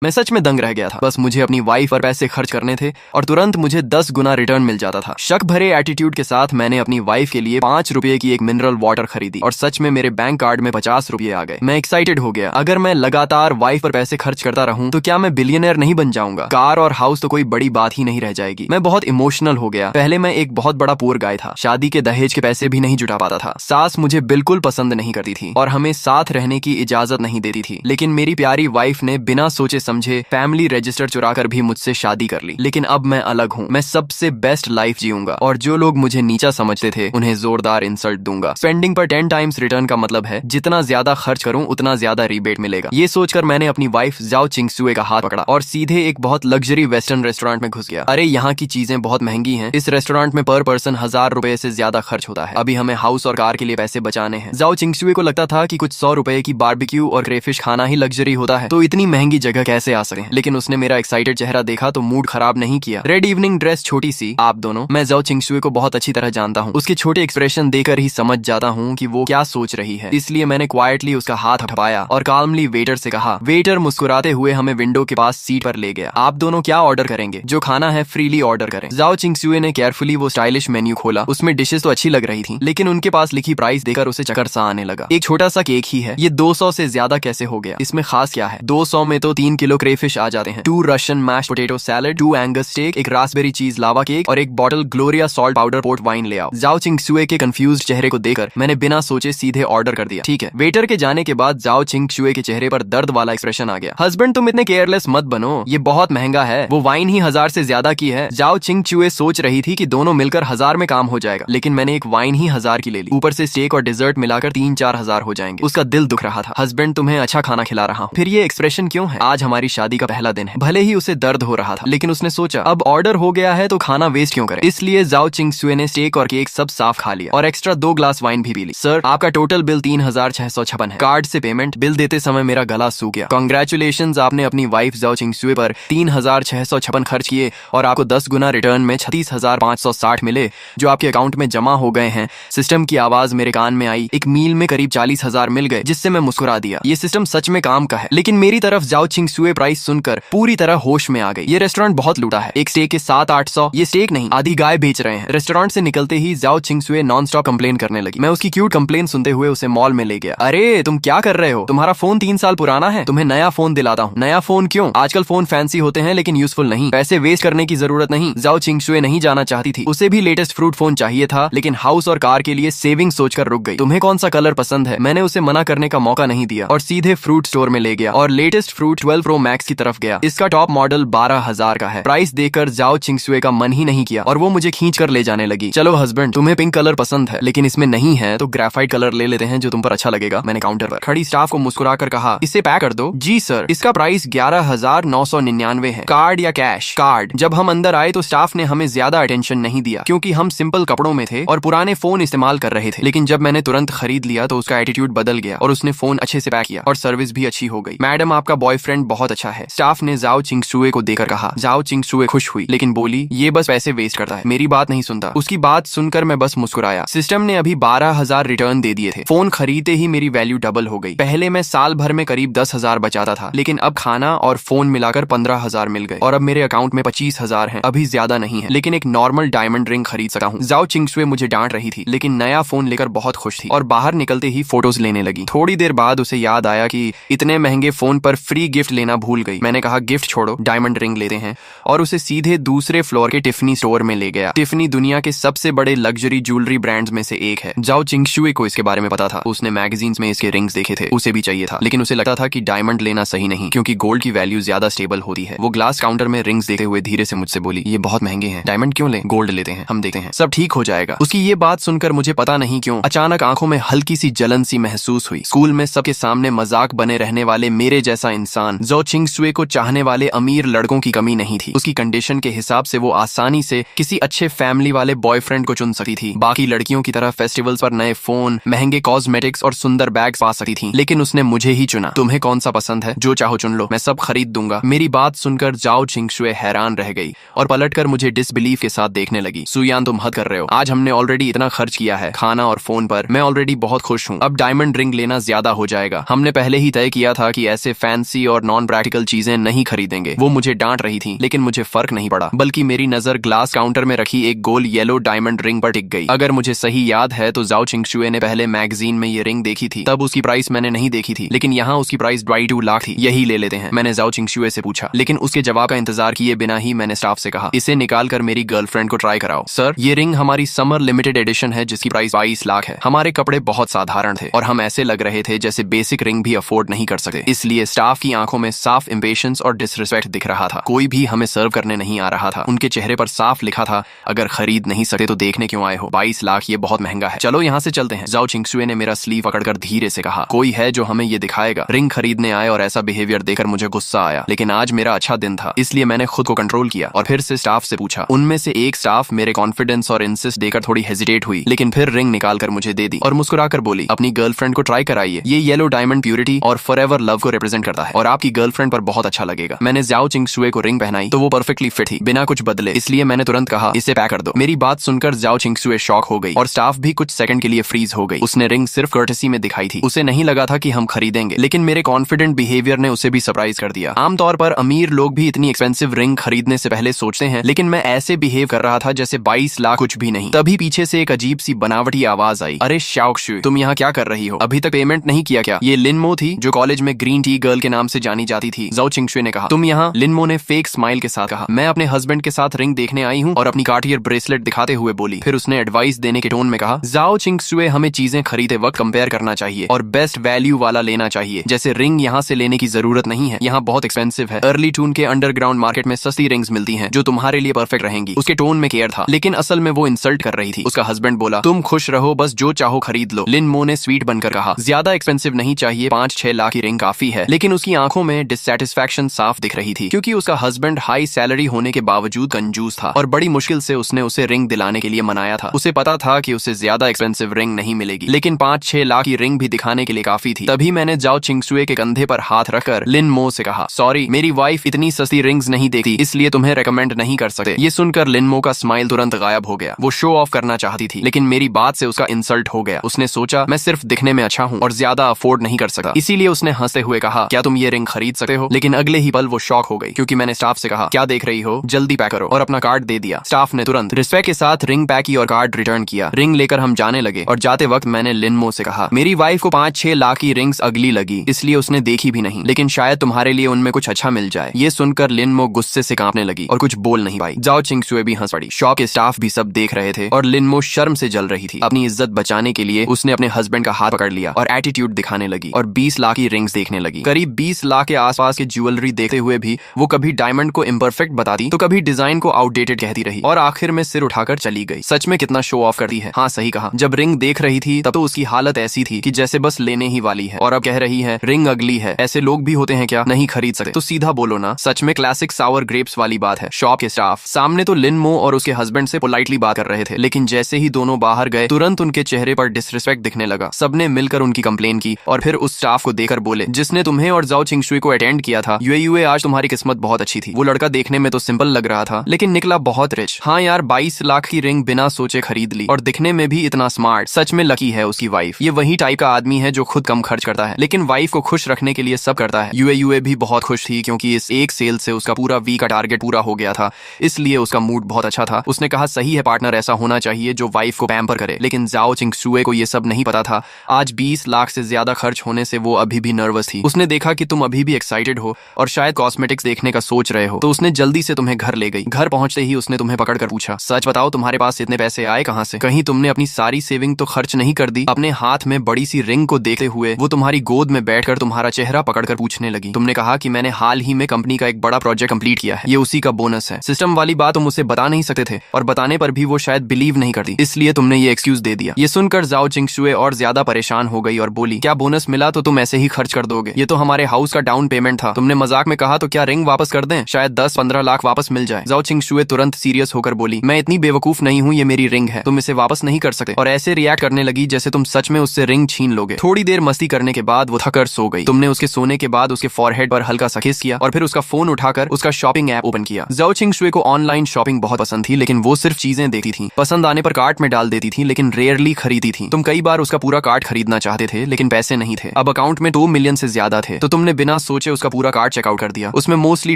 मैं सच में दंग रह गया था। बस मुझे अपनी वाइफ पर पैसे खर्च करने थे और तुरंत मुझे 10 गुना रिटर्न मिल जाता था। शक भरे एटीट्यूड के साथ मैंने अपनी वाइफ के लिए 5 रुपए की एक मिनरल वाटर खरीदी और सच में मेरे बैंक कार्ड में 50 रुपए आ गए। मैं एक्साइटेड हो गया। अगर मैं लगातार वाइफ पर पैसे खर्च करता रहूं तो क्या मैं बिलियनर नहीं बन जाऊंगा? कार और हाउस तो कोई बड़ी बात ही नहीं रह जाएगी। मैं बहुत इमोशनल हो गया। पहले मैं एक बहुत बड़ा पुअर गाय था। शादी के दहेज के पैसे भी नहीं जुटा पाता था। सास मुझे बिल्कुल पसंद नहीं करती थी और हमें साथ रहने की इजाजत नहीं देती थी। लेकिन मेरी प्यारी वाइफ ने बिना सोचे समझे फैमिली रजिस्टर चुराकर भी मुझसे शादी कर ली। लेकिन अब मैं अलग हूँ। मैं सबसे बेस्ट लाइफ जीऊंगा और जो लोग मुझे नीचा समझते थे उन्हें जोरदार इंसल्ट दूंगा। स्पेंडिंग पर 10 टाइम्स रिटर्न का मतलब है जितना ज्यादा खर्च करूं उतना ज्यादा रिबेट मिलेगा। ये सोचकर मैंने अपनी वाइफ जाओ चिंगसुए का हाथ पकड़ा और सीधे एक बहुत लग्जरी वेस्टर्न रेस्टोरेंट में घुस गया। अरे यहाँ की चीजें बहुत महंगी हैं। इस रेस्टोरेंट में पर पर्सन 1000 रुपए से ज्यादा खर्च होता है। अभी हमें हाउस और कार के लिए पैसे बचाने हैं। जाओ चिंगसुए को लगता था कि कुछ 100 रुपए की बारबेक्यू और क्रेफिश खाना ही लग्जरी होता है, तो इतनी महंगी जगह कैसे आ सके। लेकिन उसने मेरा एक्साइटेड चेहरा देखा तो मूड खराब नहीं किया। रेड इवनिंग ड्रेस छोटी सी, आप दोनों। मैं जाओ चिंगसुए को बहुत अच्छी तरह जानता हूँ। उसके छोटे एक्सप्रेशन देकर ही समझ जाता हूँ कि वो क्या सोच रही है। इसलिए मैंने क्वाइटली उसका हाथ हटाया और काल्मली वेटर से कहा। वेटर मुस्कुराते हुए हमें विंडो के पास सीट पर ले गया। आप दोनों क्या ऑर्डर करेंगे? जो खाना है फ्रीली ऑर्डर करें। जाओ चिंगसुए ने केयरफुली वो स्टाइलिश मेन्यू खोला। उसमें डिशेस तो अच्छी लग रही थी, लेकिन उनके पास लिखी प्राइस देकर उसे चक्कर सा आने लगा। एक छोटा सा केक ही है, ये 200 से ज्यादा कैसे हो गया? इसमें खास क्या है? 200 में तो 3 किलो क्रेफिश आ जाते हैं, 2 Russian mash potato salad, 2 Angus steak, एक रास्पबेरी चीज लावा केक और एक bottle Gloria salt powder port wine ले आओ। जाओ चिंगसुए के कंफ्यूज्ड चेहरे को देखकर मैंने बिना सोचे सीधे ऑर्डर कर दिया। ठीक है। वेटर के जाने के बाद जाओ चिंगसुए के चेहरे पर दर्द वाला एक्सप्रेशन आ गया। हस्बैंड तुम इतने केयरलेस मत बनो, ये बहुत महंगा है। वो वाइन ही 1000 से ज्यादा की है। जाओ चिंगसुए सोच रही थी कि दोनों मिलकर 1000 में काम हो जाएगा, लेकिन मैंने एक वाइन ही 1000 की ले ली। ऊपर से स्टेक और डिजर्ट मिलाकर 3-4 हजार हो जाएंगे। उसका दिल दुख रहा था। हस्बैंड तुम्हें अच्छा खाना खिला रहा हूँ, फिर ये एक्सप्रेशन क्यों है? आज हमारी शादी का पहला दिन है। भले ही उसे दर्द हो रहा था, लेकिन उसने सोचा अब ऑर्डर हो गया है तो खाना वेस्ट क्यों करें। इसलिए जाओ चिंगसुए ने स्टेक और केक सब साफ खा लिया और एक्स्ट्रा 2 ग्लास वाइन भी पी ली। सर आपका टोटल बिल 3656 है। कार्ड से पेमेंट। बिल देते समय मेरा गला सूख गया। कांग्रेचुलेशंस, आपने अपनी वाइफ जाओ चिंगसुए पर 3656 खर्च किए और आपको 10 गुना रिटर्न में 36,560 मिले जो आपके अकाउंट में जमा हो गए हैं। सिस्टम की आवाज मेरे कान में आई। एक मील में करीब 40,000 मिल गए, जिससे मैं मुस्कुरा दिया। ये सिस्टम सच में काम का है। लेकिन मेरी तरफ जाओ चिंगसुए प्राइस सुनकर पूरी तरह होश में आ गई। ये रेस्टोरेंट बहुत लूटा है। एक स्टेक के 700-800। ये स्टेक नहीं, आधी गाय बेच रहे हैं। रेस्टोरेंट से निकलते ही जाओ चिंगसुए नॉन स्टॉप कंप्लेन करने लगी। मैं उसकी क्यूट कंप्लेन सुनते हुए उसे मॉल में ले गया। अरे तुम क्या कर रहे हो? तुम्हारा फोन 3 साल पुराना है, तुम्हें नया फोन दिलाता हूँ। नया फोन क्यों? आजकल फोन फैंसी होते हैं लेकिन यूजफुल नहीं। पैसे वेस्ट करने की जरूरत नहीं। जाओ चिंगसुए नहीं जाना चाहती थी। उसे भी लेटेस्ट फ्रूट फोन चाहिए था, लेकिन हाउस और कार के लिए सेविंग सोचकर रुक गई। तुम्हें कौन सा कलर पसंद है? मैंने उसे मना करने का मौका नहीं दिया और सीधे फ्रूट स्टोर में ले गया और लेटेस्ट फ्रूट 12 प्रो मैक्स की तरफ गया। इसका टॉप मॉडल 12,000 का है। प्राइस देखकर जाओ चिंगसुए का मन ही नहीं किया और वो मुझे खींच कर ले जाने लगी। चलो हस्बैंड, तुम्हें पिंक कलर पसंद है लेकिन इसमें नहीं है तो ग्रेफाइट कलर ले लेते हैं जो तुम पर अच्छा लगेगा। मैंने काउंटर पर खड़ी स्टाफ को मुस्कुरा कर कहा, इसे पैक कर दो। जी सर। इसका प्राइस 11,999 है। कार्ड या कैश? कार्ड। जब हम अंदर आए तो स्टाफ ने हमें ज्यादा अटेंशन नहीं दिया क्योंकि हम सिंपल कपड़ों में थे और पुराने फोन इस्तेमाल कर रहे थे। लेकिन जब मैंने तुरंत खरीद लिया तो उसका एटीट्यूड बदल गया और उसने फोन अच्छे से पैक किया और सर्विस भी अच्छी हो गई। मैडम आपका बॉयफ्रेंड बहुत अच्छा है, स्टाफ ने जाओ चिंगसुए को देकर कहा। जाओ चिंगसुए खुश हुई लेकिन बोली, ये बस पैसे वेस्ट करता है, मेरी बात नहीं सुनता। उसकी बात सुनकर मैं बस मुस्कुराया। सिस्टम ने अभी 12,000 रिटर्न दे दिए थे। फोन खरीदते ही मेरी वैल्यू डबल हो गई। पहले मैं साल भर में करीब 10,000 बचाता था, लेकिन अब खाना और फोन मिलाकर 15,000 मिल गए और अब मेरे अकाउंट में 25,000 है। अभी ज्यादा नहीं है, लेकिन एक नॉर्मल डायमंड रिंग खरीद सकता हूँ। जाओ चिंगसुए मुझे डांट रही थी लेकिन नया फोन लेकर बहुत खुश थी और बाहर निकलते ही फोटोज लेने लगी। थोड़ी देर बाद उसे याद आया कि इतने महंगे फोन पर फ्री गिफ्ट लेना भूल गई। मैंने कहा गिफ्ट छोड़ो, डायमंड रिंग लेते हैं और उसे सीधे दूसरे फ्लोर के टिफनी स्टोर में ले गया। टिफनी दुनिया के सबसे बड़े लग्जरी ज्वेलरी ब्रांड्स में से एक है। जाओ चिंगसुए को इसके बारे में पता था। उसने मैगजीन्स में इसके रिंग्स देखे थे, उसे भी चाहिए था, लेकिन उसे लगता था कि डायमंड लेना सही नहीं क्योंकि गोल्ड की वैल्यू ज्यादा स्टेबल होती है। वो ग्लास काउंटर में रिंग्स देखते हुए धीरे से मुझसे बोली, ये बहुत महंगे हैं, डायमंड क्यों ले? गोल्ड लेते हैं, हम देखते हैं, सब ठीक हो जाएगा। उसकी ये बात सुनकर मुझे पता नहीं क्यों अचानक आंखों में हल्की सी जलन सी महसूस हुई। स्कूल में सबके सामने मजाक बने रहने वाले मेरे जैसा इंसान जाओ चिंगसुए को चाहने वाले अमीर लड़कों की कमी नहीं थी। उसकी कंडीशन के हिसाब से वो आसानी से किसी अच्छे फैमिली वाले बॉयफ्रेंड को चुन सकती थी। बाकी लड़कियों की तरह फेस्टिवल्स पर नए फोन, महंगे कॉस्मेटिक्स और सुंदर बैग्स पा सकती थी, लेकिन उसने मुझे ही चुना। तुम्हें कौन सा पसंद है? जो चाहो चुन लो, मैं सब खरीद दूंगा। मेरी बात सुनकर जाओ चिंगसुए हैरान रह गई और पलटकर मुझे डिसबिलीफ के साथ देखने लगी। सुयान तुम हद कर रहे हो, आज हमने ऑलरेडी इतना खर्च किया है खाना और फोन पर, मैं ऑलरेडी बहुत खुश हूँ। अब डायमंड रिंग लेना ज्यादा हो जाएगा। हमने पहले ही तय किया था कि ऐसे फैंसी और नॉन अनप्रैक्टिकल चीजें नहीं खरीदेंगे। वो मुझे डांट रही थी, लेकिन मुझे फर्क नहीं पड़ा, बल्कि मेरी नजर ग्लास काउंटर में रखी एक गोल येलो डायमंड रिंग पर टिक गई। अगर मुझे सही याद है तो जाओ चिंगशुए ने पहले मैगजीन में ये रिंग देखी थी, तब उसकी प्राइस मैंने नहीं देखी थी, लेकिन यहाँ उसकी प्राइस 22 लाख थी। यही ले लेते हैं, मैंने जाओ चिंगशुए से पूछा, लेकिन उसके जवाब का इंतजार किए बिना ही मैंने स्टाफ से कहा, इसे निकाल कर मेरी गर्लफ्रेंड को ट्राई कराओ। सर, ये रिंग हमारी समर लिमिटेड एडिशन है जिसकी प्राइस 22 लाख है। हमारे कपड़े बहुत साधारण थे और हम ऐसे लग रहे थे जैसे बेसिक रिंग भी अफोर्ड नहीं कर सकते। इसलिए स्टाफ की आंखों में साफ इम्पेशंस और डिसरिस्पेक्ट दिख रहा था। कोई भी हमें सर्व करने नहीं आ रहा था। उनके चेहरे पर साफ लिखा था, अगर खरीद नहीं सकते तो देखने क्यों आए हो, 22 लाख ये बहुत महंगा है, चलो यहाँ से चलते हैं। जाओ चिंगशुए ने मेरा स्लीव पकड़कर धीरे से कहा, कोई है जो हमें ये दिखाएगा। रिंग खरीदने आए और ऐसा बिहेवियर देखकर मुझे गुस्सा आया, लेकिन आज मेरा अच्छा दिन था, इसलिए मैंने खुद को कंट्रोल किया और फिर से स्टाफ से पूछा। उनमें से एक स्टाफ मेरे कॉन्फिडेंस और इंसिस्ट देकर थोड़ी हेजिटेट हुई, लेकिन फिर रिंग निकाल कर मुझे दे दी और मुस्कुराकर बोली, अपनी गर्लफ्रेंड को ट्राई कराइए, ये येलो डायमंड प्योरिटी और फॉरएवर लव को रिप्रेजेंट करता है और आपकी गर्लफ्रेंड पर बहुत अच्छा लगेगा। मैंने जाओ चिंगशुए को रिंग पहनाई तो वो परफेक्टली फिट थी, बिना कुछ बदले, इसलिए मैंने तुरंत कहा, इसे पैक कर दो। मेरी बात सुनकर जाओ चिंगशुए शॉक हो गई और स्टाफ भी कुछ सेकंड के लिए फ्रीज हो गई। उसने रिंग सिर्फ कर्टेसी में दिखाई थी, उसे नहीं लगा था कि हम खरीदेंगे, लेकिन मेरे कॉन्फिडेंट बिहेवियर ने उसे भी सरप्राइज कर दिया। आमतौर पर अमीर लोग भी इतनी एक्सपेंसिव रिंग खरीदने से पहले सोचते हैं, लेकिन मैं ऐसे बिहेव कर रहा था जैसे 22 लाख कुछ भी नहीं। तभी पीछे से एक अजीब सी बनावटी आवाज आई, अरे शाओक्शु, तुम यहाँ क्या कर रही हो, अभी तक पेमेंट नहीं किया क्या? ये लिनमो थी जो कॉलेज में ग्रीन टी गर्ल के नाम से जानी जाती थी। जाओ चिंगशुए ने कहा, तुम यहाँ? लिनमो ने फेक स्माइल के साथ कहा, मैं अपने हस्बैंड के साथ रिंग देखने आई हूँ, और अपनी कार्टियर ब्रेसलेट दिखाते हुए बोली। फिर उसने एडवाइस देने के टोन में कहा, जाओ चिंगशुए, हमें चीजें खरीदे वक्त कंपेयर करना चाहिए और बेस्ट वैल्यू वाला लेना चाहिए। जैसे रिंग यहाँ से लेने की जरूरत नहीं है, यहाँ बहुत एक्सपेंसिव है। अर्ली टून के अंडरग्राउंड मार्केट में सस्ती रिंग्स मिलती हैं जो तुम्हारे लिए परफेक्ट रहेंगी। उसके टोन में केयर था, लेकिन असल में वो इंसल्ट कर रही थी। उसका हस्बैंड बोला, तुम खुश रहो, बस जो चाहो खरीद लो। लिनमो ने स्वीट बनकर कहा, ज्यादा एक्सपेंसिव नहीं चाहिए, 5-6 लाख की रिंग काफी है। लेकिन उसकी आंखों में डिससैटिस्फैक्शन साफ दिख रही थी, क्योंकि उसका हस्बैंड हाई सैलरी होने के बावजूद कंजूस था और बड़ी मुश्किल से उसने उसे रिंग दिलाने के लिए मनाया था। उसे पता था कि उसे ज्यादा एक्सपेंसिव रिंग नहीं मिलेगी, लेकिन 5-6 लाख की रिंग भी दिखाने के लिए काफी थी। तभी मैंने जाओ चिंगशुए के कंधे पर हाथ रखकर लिनमो से कहा, सॉरी, मेरी वाइफ इतनी सस्ती रिंग्स नहीं देखती, इसलिए तुम्हें रेकमेंड नहीं कर सकते। ये सुनकर लिनमो का स्माइल तुरंत गायब हो गया। वो शो ऑफ करना चाहती थी, लेकिन मेरी बात से उसका इंसल्ट हो गया। उसने सोचा मैं सिर्फ दिखने में अच्छा हूँ और ज्यादा अफोर्ड नहीं कर सकता, इसीलिए उसने हंसते हुए कहा, क्या तुम ये रिंग खरीद सकते हो? लेकिन अगले ही पल वो शॉक हो गई, क्योंकि मैंने स्टाफ से कहा, क्या देख रही हो, जल्दी पैक करो, और अपना कार्ड दे दिया। स्टाफ ने तुरंत रिस्पेक्ट के साथ रिंग पैक की और कार्ड रिटर्न किया। रिंग लेकर हम जाने लगे और जाते वक्त मैंने लिनमो से कहा, मेरी वाइफ को 5-6 लाख की रिंग्स अगली लगी, इसलिए उसने देखी भी नहीं, लेकिन शायद तुम्हारे लिए उनमें कुछ अच्छा मिल जाए। ये सुनकर लिनमो गुस्से से कांपने लगी और कुछ बोल नहीं पाई। जाओ चिंगशुए भी हंस पड़ी। शॉप के स्टाफ भी सब देख रहे थे और लिनमो शर्म से जल रही थी। अपनी इज्जत बचाने के लिए उसने अपने हस्बैंड का हाथ पकड़ लिया और एटीट्यूड दिखाने लगी और 20 लाख की रिंग्स देखने लगी। करीब 20 लाख के आसपास की ज्वेलरी देखते हुए भी वो कभी डायमंड को इम्परफेक्ट बताती तो कभी डिजाइन को आउटडेटेड कहती रही और आखिर में सिर उठाकर चली गई। सच में कितना शो ऑफ करती है। हाँ, सही कहा। जब रिंग देख रही थी तब तो उसकी हालत ऐसी थी कि जैसे बस लेने ही वाली है, और अब कह रही है रिंग अगली है। ऐसे लोग भी होते हैं क्या, नहीं खरीद सकते तो सीधा बोलो ना। सच में क्लासिक सावर ग्रेप्स वाली बात है। शॉप के स्टाफ सामने तो लिनमो और उसके हस्बैंड से पोलाइटली बात कर रहे थे, लेकिन जैसे ही दोनों बाहर गए तुरंत उनके चेहरे पर डिसरिस्पेक्ट दिखने लगा। सबने मिलकर उनकी कंप्लेन की और फिर उस स्टाफ को देकर बोले, जिसने तुम्हें और जाओ चिंगशुए को अटेंड किया था, यूए आज तुम्हारी किस्मत बहुत अच्छी थी। वो लड़का देखने में तो सिंपल लग रहा था, लेकिन निकला बहुत रिच। हाँ यार, 22 लाख की रिंग बिना सोचे खरीद ली और दिखने में भी इतना स्मार्ट। सच में लकी है उसकी वाइफ। ये वही टाइप का आदमी है जो खुद कम खर्च करता है, लेकिन वाइफ को खुश रखने के लिए सब करता है। यूए भी बहुत खुश थी, क्योंकि इस एक सेल से उसका पूरा वीक का टारगेट पूरा हो गया था, इसलिए उसका मूड बहुत अच्छा था। उसने कहा, सही है पार्टनर, ऐसा होना चाहिए जो वाइफ को पैम्पर करे। लेकिन जाओ चिंगशुए को ये सब नहीं पता था। आज 20 लाख से ज्यादा खर्च होने से वो अभी भी नर्वस थी। उसने देखा कि तुम अभी भी एक्साइटेड हो और शायद कॉस्मेटिक्स देखने का सोच रहे हो, तो उसने जल्दी से तुम्हें घर ले गई। घर पहुंचते ही उसने तुम्हें पकड़कर पूछा, सच बताओ तुम्हारे पास इतने पैसे आए कहां से? कहीं तुमने अपनी सारी सेविंग तो खर्च नहीं कर दी? अपने हाथ में बड़ी सी रिंग को देखते हुए वो तुम्हारी गोद में बैठकर तुम्हारा चेहरा पकड़कर पूछने लगी। तुमने कहा कि मैंने हाल ही में कंपनी का एक बड़ा प्रोजेक्ट कंप्लीट किया है, ये उसी का बोनस है। सिस्टम वाली बात तुम उसे बता नहीं सकते थे, और बताने पर भी वो शायद बिलीव नहीं करती, इसलिए तुमने ये एक्सक्यूज दे दिया। ये सुनकर जाओ चिंगशुए और ज्यादा परेशान हो गई और बोली, क्या बोनस मिला तो तुम ऐसे ही खर्च कर दोगे? ये तो हमारे हाउस का डाउन पेमेंट था। तुमने मजाक में कहा तो क्या रिंग वापस कर दें? शायद 10-15 लाख वापस मिल जाए। जाओ चिंगशुए तुरंत सीरियस होकर बोली, मैं इतनी बेवकूफ नहीं हूँ, ये मेरी रिंग है, तुम इसे वापस नहीं कर सकते। और ऐसे रिएक्ट करने लगी जैसे तुम सच में उससे रिंग छीन लोगे। थोड़ी देर मस्ती करने के बाद वो थकर सो गई। तुमने उसके सोने के बाद उसके फॉरहेड पर हल्का सा किस किया और फिर उसका फोन उठाकर उसका शॉपिंग ऐप ओपन किया। जाओ चिंगशुए को ऑनलाइन शॉपिंग बहुत पसंद थी, लेकिन वो सिर्फ चीजें देखती थी, पसंद आने पर कार्ट में डाल देती थी, लेकिन रेयरली खरीदी थी। तुम कई बार उसका पूरा कार्ट खरीदना चाहते थे, लेकिन पैसे नहीं थे। अब अकाउंट में 2 मिलियन से ज्यादा थे, तो तुमने बिना सोचे सोचे उसका पूरा कार्ड चेकआउट कर दिया। उसमें मोस्टली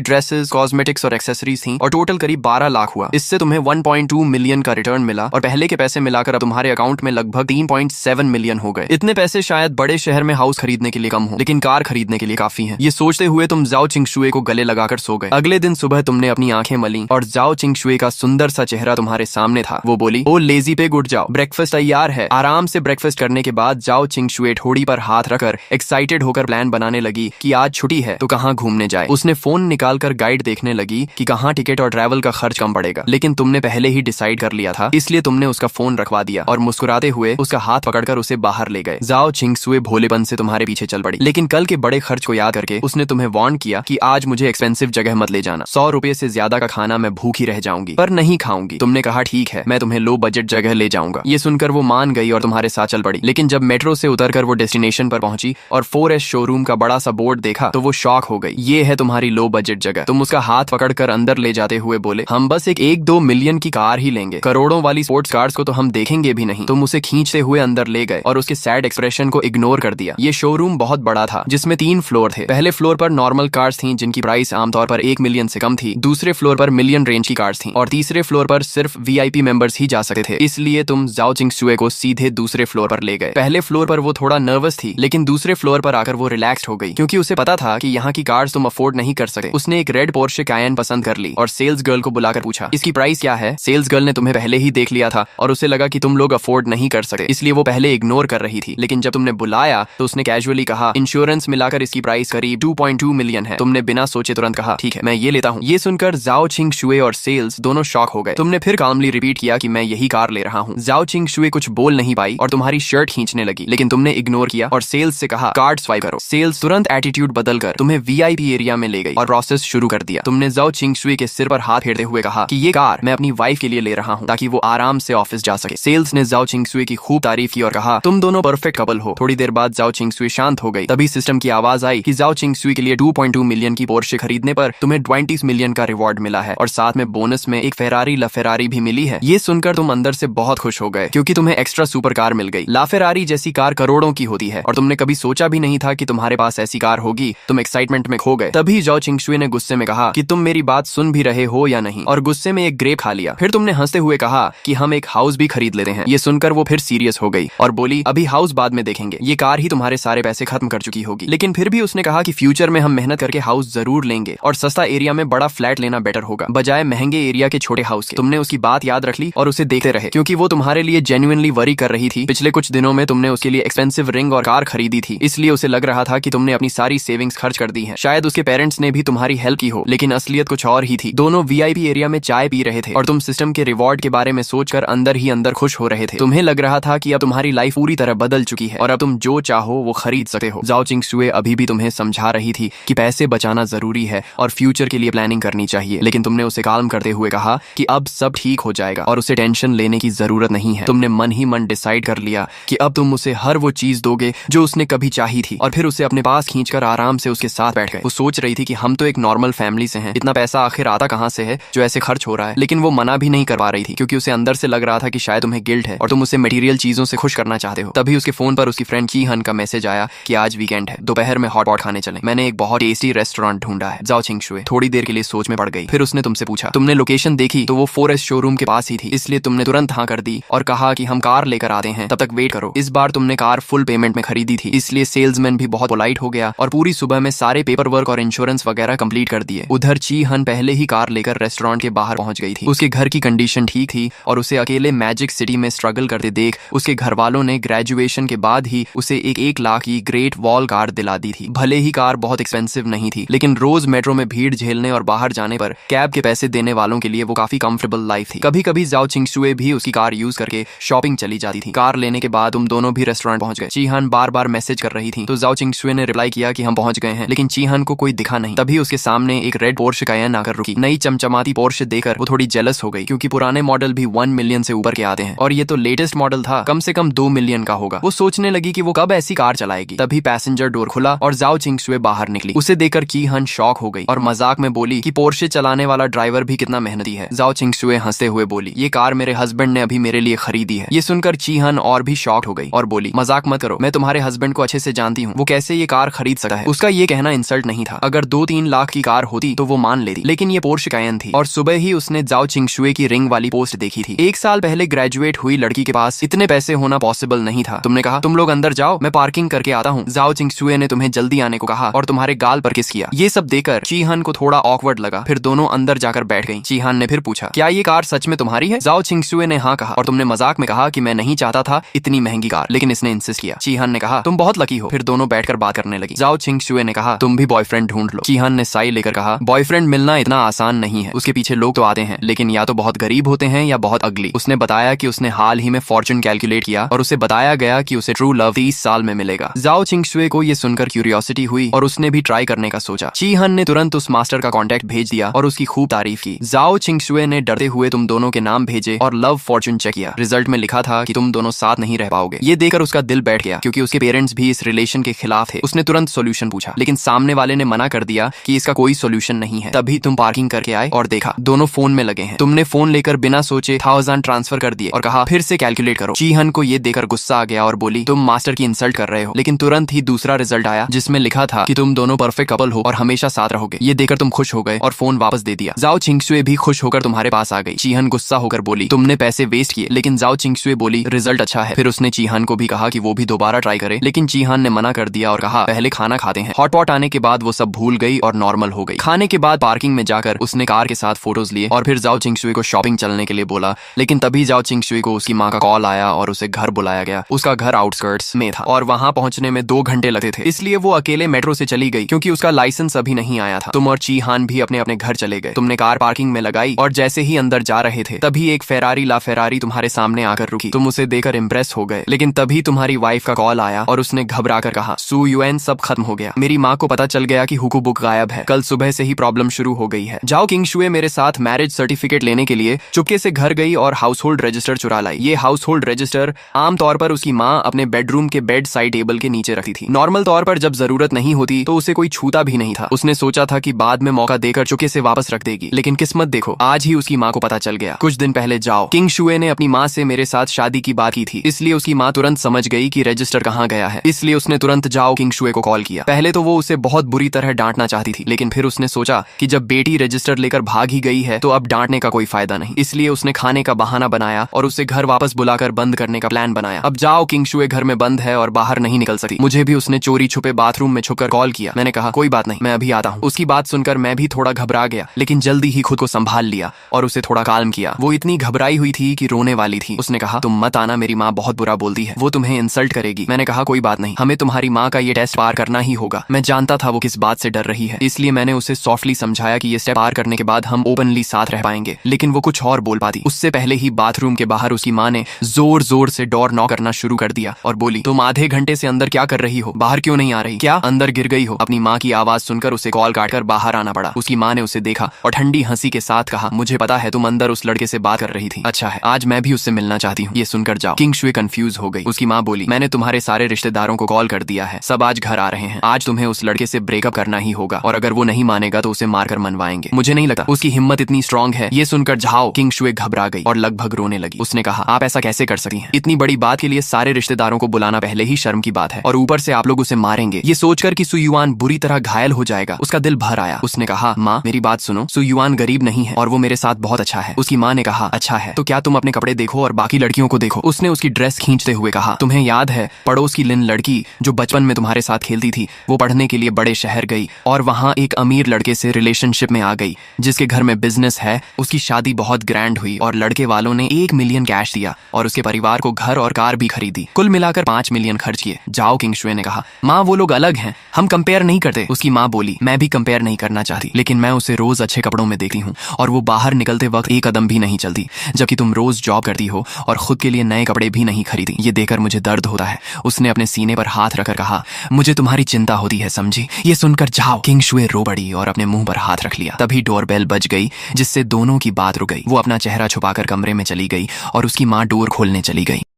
ड्रेसेस, कॉस्मेटिक्स और एक्सेसरीज थी और टोटल करीब 12 लाख हुआ। इससे तुम्हें 1.2 मिलियन का रिटर्न मिला और पहले के पैसे मिलाकर अब तुम्हारे अकाउंट में लगभग 3.7 मिलियन हो गए। इतने पैसे शायद बड़े शहर में हाउस खरीदने के लिए कम हो, लेकिन कार खरीदने के लिए काफी है। ये सोचते हुए तुम जाओ चिंगशुए को गले लगाकर सो गए। अगले दिन सुबह तुमने अपनी आंखें मली और जाओ चिंगशुए का सुंदर सा चेहरा तुम्हारे सामने था। वो बोली, ओ लेजी पे उठ जाओ, ब्रेकफास्ट तैयार है। आराम से ब्रेकफास्ट करने के बाद जाओ चिंगशुए ठोड़ी पर हाथ रखकर एक्साइटेड होकर प्लान बनाने लगी कि आज छुट्टी है तो कहाँ घूमने जाए। उसने फोन निकालकर गाइड देखने लगी कि कहाँ टिकट और ट्रैवल का खर्च कम पड़ेगा, लेकिन तुमने पहले ही डिसाइड कर लिया था, इसलिए तुमने उसका फोन रखवा दिया और मुस्कुराते हुए उसका हाथ पकड़कर उसे बाहर ले गए। जाओ चिंगशुए भोलेपन से तुम्हारे पीछे चल पड़ी, लेकिन कल के बड़े खर्च को याद करके उसने तुम्हें वार्न किया कि आज मुझे एक्सपेंसिव जगह मत ले जाना, 100 रुपए से ज्यादा का खाना मैं भूखी रह जाऊंगी, पर नहीं खाऊंगी। तुमने कहा ठीक है, मैं तुम्हें लो बजट जगह ले जाऊंगा। ये सुनकर वो मान गई और तुम्हारे साथ चल पड़ी। लेकिन जब मेट्रो से उतरकर वो डेस्टिनेशन पर पहुंची और 4S शोरूम का बड़ा सा बोर्ड देखा तो वो शॉक हो गई। ये है तुम्हारी लो बजट जगह। तुम उसका हाथ पकड़कर अंदर ले जाते हुए बोले, हम बस एक 1-2 मिलियन की कार ही लेंगे, करोड़ों वाली स्पोर्ट्स कार्स को तो हम देखेंगे भी नहीं। तुम उसे खींचते हुए अंदर ले गए और उसके सैड एक्सप्रेशन को इग्नोर कर दिया। ये शोरूम बहुत बड़ा था जिसमें 3 फ्लोर थे। पहले फ्लोर पर नॉर्मल कार्स थी जिनकी प्राइस आमतौर पर 1 मिलियन से कम थी, दूसरे फ्लोर पर मिलियन रेंज की कार्स थी और तीसरे फ्लोर पर सिर्फ VIP मेंबर्स ही जा सकते थे। इसलिए तुम जाओ चिंगशुए को सीधे दूसरे फ्लोर पर ले गए। पहले फ्लोर पर वो थोड़ा नर्वस थी, लेकिन दूसरे फ्लोर पर आकर वो रिलैक्स्ड हो गई क्योंकि उसे पता था कि यहाँ की कार्स तुम अफोर्ड नहीं कर सकते। उसने एक रेड पोर्शे कायन पसंद कर ली और सेल्स गर्ल को बुलाकर पूछा, इसकी प्राइस क्या है। सेल्स गर्ल ने तुम्हें पहले ही देख लिया था और उसे लगा कि तुम लोग अफोर्ड नहीं कर सकते, इसलिए वो पहले इग्नोर कर रही थी। लेकिन जब तुमने बुलाया तो उसने कैजुअली कहा, इंश्योरेंस मिलाकर इसकी प्राइस करीब 2.2 मिलियन है। तुमने बिना सोचे तुरंत कहा, ठीक है मैं ये लेता हूँ। ये सुनकर जाओ चिंगशुए और सेल्स दोनों शॉक हो गए। तुमने फिर कामली रिपीट किया कि मैं यही कार ले रहा हूँ। जाओ चिंगशुए कुछ बोल नहीं पाई और तुम्हारी शर्ट खींचने लगी, लेकिन तुमने इग्नोर किया और सेल्स से कहा, कार्ड स्वाइप करो। सेल्स तुरंत एटीट्यूड बदलकर तुम्हें VIP एरिया में ले गई और प्रोसेस शुरू कर दिया। तुमने जाओ चिंगशुए के सिर पर हाथ फेरते हुए कहा कि ये कार मैं अपनी वाइफ के लिए ले रहा हूँ ताकि वो आराम से ऑफिस जा सके। सेल्स ने जाओ चिंगशुए की खूब तारीफ की और कहा, तुम दोनों परफेक्ट कपल हो। थोड़ी देर बाद जाओ चिंगशुए शांत हो गई। तभी सिस्टम की आवाज आई कि जाओ चिंगशुए के लिए 2.2 मिलियन की पोर्शे खरीदने पर तुम्हें 20 मिलियन का रिवॉर्ड मिला है और साथ में बोनस में एक फेरारी लाफेरारी भी मिली है। ये सुनकर तुम अंदर से बहुत खुश हो गए क्योंकि तुम्हें एक्स्ट्रा सुपर कार मिल गई। लाफेरारी जैसी कार करोड़ों की होती है और तुमने कभी सोचा भी नहीं था कि तुम्हारे पास ऐसी कार होगी। तुम एक्साइटमेंट में खो गए। तभी जाओ चिंगशुए ने गुस्से में कहा कि तुम मेरी बात सुन भी रहे हो या नहीं, और गुस्से में एक ग्रेप खा लिया। फिर तुमने हंसते हुए कहा कि हम एक हाउस भी खरीद लेते हैं। ये सुनकर वो फिर सीरियस हो गई और बोली, अभी हाउस बाद में देखेंगे, ये कार ही तुम्हारे सारे पैसे खत्म कर चुकी होगी। लेकिन फिर भी उसने कहा कि फ्यूचर में हम मेहनत करके हाउस जरूर लेंगे और सस्ता एरिया में बड़ा फ्लैट लेना बेटर होगा बजाय महंगे एरिया के छोटे हाउस के। तुमने उसकी बात याद रख ली और उसे देखते रहे क्योंकि वो तुम्हारे लिए जेन्युइनली वरी कर रही थी। पिछले कुछ दिनों में तुमने उसके लिए एक्सपेंसिव रिंग और कार खरीदी थी, इसलिए उसे लग रहा था कि तुमने अपनी सारी सेविंग्स खर्च कर दी है। शायद उसके पेरेंट्स ने भी तुम्हारी हेल्प की हो, लेकिन असलियत कुछ और ही थी। दोनों VIP एरिया में चाय पी रहे थे और तुम सिस्टम के रिवॉर्ड के बारे में सोचकर अंदर ही अंदर खुश हो रहे थे। तुम्हें लग रहा था कि अब तुम्हारी लाइफ पूरी तरह बदल चुकी है और अब तुम जो चाहो वो खरीद सकते हो। जाओ चिंगशुए अभी भी तुम्हें समझा रही थी कि पैसे बचाना जरूरी है और फ्यूचर के लिए प्लानिंग करनी चाहिए, लेकिन तुमने उसे काल्म करते हुए कहा कि अब सब ठीक हो जाएगा और उसे टेंशन लेने की जरूरत नहीं है। तुमने मन ही मन डिसाइड कर लिया कि अब तुम उसे हर वो चीज दोगे जो उसने कभी चाही थी और फिर उसे अपने पास खींचकर आराम से उसके साथ बैठ गए। वो सोच रही थी कि हम तो एक नॉर्मल फैमिली से हैं, इतना पैसा आखिर आता कहाँ से है जो ऐसे खर्च हो रहा है। लेकिन वो मना भी नहीं कर पा रही थी क्योंकि उसे अंदर से लग रहा था कि शायद तुम्हें गिल्ट है और तुम उसे मटेरियल चीजों से खुश करना चाहते हो। तभी उसके फोन पर उसकी फ्रेंड की हन का मैसेज आया कि आज वीकेंड है, दोपहर में हॉट पॉट खाने चलें। मैंने एक बहुत टेस्टी रेस्टोरेंट ढूंढा है। जाओ चिंगशुए थोड़ी देर के लिए सोच में पड़ गई। फिर उसने तुमसे पूछा, तुमने लोकेशन देखी तो वो 4S शोरूम के पास ही थी, इसलिए तुमने तुरंत हाँ कर दी और कहा कि हम कार लेकर आते हैं, तब तक वेट करो। इस बार तुमने कार फुल पेमेंट में खरीदी थी, इसलिए सेल्समैन भी बहुत पोलाइट हो गया और पूरी सुबह में सारे पेपर वर्क और इंश्योरेंस वगैरह कंप्लीट कर दिए। उधर ची हन पहले ही कार लेकर रेस्टोरेंट के बाहर पहुंच गई थी। उसके घर की कंडीशन ठीक थी और उसे अकेले मैजिक सिटी में स्ट्रगल करते देख उसके घर वालों ने ग्रेजुएशन के बाद ही उसे एक 1 लाख की ग्रेट वॉल कार दिला दी थी। भले ही कार बहुत एक्सपेंसिव नहीं थी, लेकिन रोज मेट्रो में भीड़ झेलने और बाहर जाने पर कैब के पैसे देने वालों के लिए वो काफी कंफर्टेबल लाइफ थी। कभी कभी जाओ चिंगशुए भी उसकी कार यूज करके शॉपिंग चली जाती थी। कार लेने के बाद तुम दोनों भी रेस्टोरेंट पहुंच गए। चीहान बार बार मैसेज कर रही थी तो जाओ चिंगशुए ने रिप्लाई किया कि हम पहुंच गए हैं, लेकिन चीहान को कोई दिखा नहीं। तभी उसके सामने एक रेड पोर्शे कायन आकर रुकी। नई चमचमाती पोर्शे देखकर वो थोड़ी जेलस हो गई क्योंकि पुराने मॉडल भी 1 मिलियन से ऊपर के आते हैं और ये तो लेटेस्ट मॉडल था, कम से कम 2 मिलियन का होगा। वो सोचने लगी कि वो कब ऐसी कार चलाएगी। तभी पैसेंजर डोर खुला और जाओ चिंगशुए बाहर निकली। उसे देखकर की हन शॉक हो गई और मजाक में बोली कि पोर्शे चलाने वाला ड्राइवर भी कितना मेहनती है। जाओ चिंगशुए हंसते हुए बोली, ये कार मेरे हस्बैंड ने अभी मेरे लिए खरीदी है। ये सुनकर चीहन और भी शॉक हो गई और बोली, मजाक मत करो, मैं तुम्हारे हस्बैंड को अच्छे से जानती हूँ, वो कैसे ये कार खरीद सकता है। उसका ये कहना इंसल्ट नहीं था। अगर 2-3 लाख की कार होती तो वो मान लेती, लेकिन ये पोर्श कायन थी। और सुबह ही उसने जाओ चिंगशुए की रिंग वाली पोस्ट देखी थी। 1 साल पहले ग्रेजुएट हुई लड़की के पास इतने पैसे होना पॉसिबल नहीं था। तुमने कहा तुम लोग अंदर जाओ, मैं पार्किंग करके आता हूँ। जाओ चिंगशुए ने तुम्हें जल्दी आने को कहा और तुम्हारे गाल पर किस किया। ये सब देखकर चीहान को थोड़ा ऑकवर्ड लगा। फिर दोनों अंदर जाकर बैठ गई। चीहान ने फिर पूछा, क्या ये कार सच में तुम्हारी है? जाओ चिंगशुए ने हाँ कहा। और तुमने मजाक में कहा कि मैं नहीं चाहता था इतनी महंगी कार, लेकिन इसने इंसिस्ट किया। चीहान ने कहा तुम बहुत लकी हो। फिर दोनों बैठकर बात करने लगी। जाओ चिंगशुए ने कहा तुम भी बॉयफ्रेंड ढूंढ लो। चीहान ने साई लेकर कहा बॉयफ्रेंड मिलना इतना आसान नहीं है, उसके पीछे लोग तो आते हैं, लेकिन या तो बहुत गरीब होते हैं या बहुत अगली। उसने बताया कि उसने हाल ही में फॉर्चून कैलकुलेट किया और उसे बताया गया कि उसे ट्रू लव 30 साल में मिलेगा। जाओ चिंगशुए को ये सुनकर क्यूरियोसिटी हुई और उसने भी ट्राई करने का सोचा। चीहान ने तुरंत उस मास्टर का कॉन्टेक्ट भेज दिया और उसकी खूब तारीफ की। जाओ चिंगशुए ने डरते हुए तुम दोनों के नाम भेजे और लव फॉर्चून चेक किया। रिजल्ट में लिखा था कि तुम दोनों साथ नहीं रह पाओगे। ये देखकर उसका दिल बैठ गया, क्योंकि उसके पेरेंट्स भी इस रिलेशन के खिलाफ थे। उसने तुरंत सोल्यूशन पूछा, लेकिन सामने वाले ने मना कर दिया कि इसका कोई सोल्यूशन नहीं है। तभी तुम पार्किंग करके आए और देखा दोनों फोन में लगे हैं। तुमने फोन लेकर बिना सोचे 1000 ट्रांसफर कर दिए और कहा फिर से कैलकुलेट करो। चीहन को ये देखकर गुस्सा आ गया और बोली तुम मास्टर की इंसल्ट कर रहे हो। लेकिन तुरंत ही दूसरा रिजल्ट आया जिसमें लिखा था कि तुम दोनों परफेक्ट कपल हो और हमेशा साथ रहोगे। ये देखकर तुम खुश हो गए और फोन वापस दे दिया। जाओ चिंगशुए भी खुश होकर तुम्हारे पास आ गई। चीहन गुस्सा होकर बोली तुमने पैसे वेस्ट किए, लेकिन जाओ चिंगशुए बोली रिजल्ट अच्छा है। फिर उसने चीहान को भी कहा कि वो भी दोबारा ट्राई करे, लेकिन चीहान ने मना कर दिया और कहा पहले खाना खाते हैं। हॉटपॉट आने के बाद वो सब भूल गई और नॉर्मल हो गई। खाने के बाद पार्किंग में जाकर उसने कार के साथ फोटोज लिए और फिर जाओ चिंगशुए को शॉपिंग चलने के लिए बोला। लेकिन तभी जाओ चिंगशुए को उसकी माँ का कॉल आया और उसे घर बुलाया गया। उसका घर आउटस्कर्ट्स में था और वहां पहुंचने में 2 घंटे लगते थे, इसलिए वो अकेले मेट्रो से चली गई क्योंकि उसका लाइसेंस अभी नहीं आया था। तुम और चीहान भी अपने अपने घर चले गए। तुमने कार पार्किंग में लगाई और जैसे ही अंदर जा रहे थे तभी एक फेरारी ला फेरारी तुम्हारे सामने आकर रुकी। तुम उसे देखकर इम्प्रेस हो गए, लेकिन तभी तुम्हारी वाइफ का कॉल आया और उसने घबरा कर कहा सू यूएन सब खत्म हो गया। मेरी माँ को पता चल गया कि हुकू बुक गायब है। कल सुबह से ही प्रॉब्लम शुरू हो गई है। जाओ किंगशुए मेरे साथ मैरिज सर्टिफिकेट लेने के लिए चुपके से घर गई और हाउस होल्ड रजिस्टर चुरा लाई। ये हाउस होल्ड रजिस्टर आमतौर पर उसकी माँ अपने बेडरूम के बेड साइड टेबल के नीचे रखती थी। नॉर्मल तौर पर जब जरूरत नहीं होती तो उसे कोई छूता भी नहीं था। उसने सोचा था कि बाद में मौका देकर चुपके से वापस रख देगी, लेकिन किस्मत देखो आज ही उसकी माँ को पता चल गया। कुछ दिन पहले जाओ किंगशुए ने अपनी माँ से मेरे साथ शादी की बात की थी, इसलिए उसकी माँ तुरंत समझ गई कि रजिस्टर कहाँ गया है। इसलिए उसने तुरंत जाओ किंगशुए को कॉल किया। पहले तो वो उसे बहुत बुरी तरह डांटना चाहती थी, लेकिन फिर उसने सोचा कि जब बेटी रजिस्टर लेकर भाग ही गई है तो अब डांटने का कोई फायदा नहीं। इसलिए उसने खाने का बहाना बनाया और उसे घर वापस बुलाकर बंद करने का प्लान बनाया। अब जाओ किंगशुए घर में बंद है और बाहर नहीं निकल सकती। मुझे भी उसने चोरी छुपे बाथरूम में छुपकर कॉल किया। मैंने कहा कोई बात नहीं, मैं अभी आता हूँ। उसकी बात सुनकर मैं भी थोड़ा घबरा गया, लेकिन जल्दी ही खुद को संभाल लिया और उसे थोड़ा काल्म किया। वो इतनी घबराई हुई थी कि रोने वाली थी। उसने कहा तुम मत आना, मेरी माँ बहुत बुरा बोलती है, वो तुम्हें इंसल्ट करेगी। मैंने कहा कोई बात नहीं, हमें तुम्हारी माँ का ये टेस्ट पार करना ही होगा। मैं जानता था वो किस बात से डर रही है, इसलिए मैंने उसे सॉफ्टली समझाया कि ये स्टेप पार करने के बाद हम ओपनली साथ रह पाएंगे। लेकिन वो कुछ और बोल पाती उससे पहले ही बाथरूम के बाहर उसकी माँ ने जोर जोर से डोर नॉक करना शुरू कर दिया और बोली तुम आधे घंटे से अंदर क्या कर रही हो? बाहर क्यों नहीं आ रही? क्या अंदर गिर गई हो? अपनी माँ की आवाज सुनकर उसे कॉल काटकर बाहर आना पड़ा। उसकी माँ ने उसे देखा और ठंडी हंसी के साथ कहा मुझे पता है तुम अंदर उस लड़के से बात कर रही थी। अच्छा है, आज मैं भी उससे मिलना चाहती हूँ। ये सुनकर जाओ किंगशुए कंफ्यूज हो गई। उसकी माँ बोली मैंने तुम्हारे सारे रिश्तेदारों को कॉल कर दिया है, सब आज घर आ रहे हैं। आज तुम्हें उस लड़के से ब्रेकअप करना ही होगा और अगर वो नहीं मानेगा तो उसे मारकर मनवाएंगे। मुझे नहीं लगता उसकी हिम्मत इतनी स्ट्रांग है। ये सुनकर जाओ किंगशुए घबरा गई और लगभग रोने लगी। उसने कहा आप ऐसा कैसे कर सकती हैं? इतनी बड़ी बात के लिए सारे रिश्तेदारों को बुलाना पहले ही शर्म की बात है और ऊपर से आप लोग उसे मारेंगे। ये सोचकर कि सुयुआन बुरी तरह घायल हो जाएगा उसका दिल भर आया। उसने कहा माँ मेरी बात सुनो, सुयुआन गरीब नहीं है और वो मेरे साथ बहुत अच्छा है। उसकी माँ ने कहा अच्छा है तो क्या तुम अपने कपड़े देखो और बाकी लड़कियों को देखो। उसने उसकी ड्रेस खींचते हुए कहा तुम्हें याद है पड़ोस की लिन लड़की जो बचपन में तुम्हारे साथ खेलती थी, वो पढ़ने के लिए बड़े शहर गई और वहाँ एक अमीर लड़के से रिलेशनशिप में आ गई जिसके घर में बिजनेस है। उसकी शादी बहुत ग्रैंड हुई और लड़के वालों ने 1 मिलियन कैश दिया और उसके परिवार को घर और कार भी खरीदी। कुल मिलाकर 5 मिलियन खर्च किए। जाओ किंगशुए ने कहा माँ वो लोग अलग हैं, हम कंपेयर नहीं करते। उसकी माँ बोली मैं भी कंपेयर नहीं करना चाहती, लेकिन मैं उसे रोज अच्छे कपड़ों में देखती हूँ और वो बाहर निकलते वक्त एक कदम भी नहीं चलती, जबकि तुम रोज जॉब करती हो और खुद के लिए नए कपड़े भी नहीं खरीदी। ये देखकर मुझे दर्द होता है। उसने अपने सीने पर हाथ रखकर कहा मुझे तुम्हारी चिंता होती है, समझी? ये सुनकर जाओ किंगशुए रो पड़ी और अपने मुंह पर हाथ रख लिया। तभी डोरबेल बज गई जिससे दोनों की बात रुक गई। वो अपना चेहरा छुपाकर कमरे में चली गई और उसकी माँ डोर खोलने चली गई।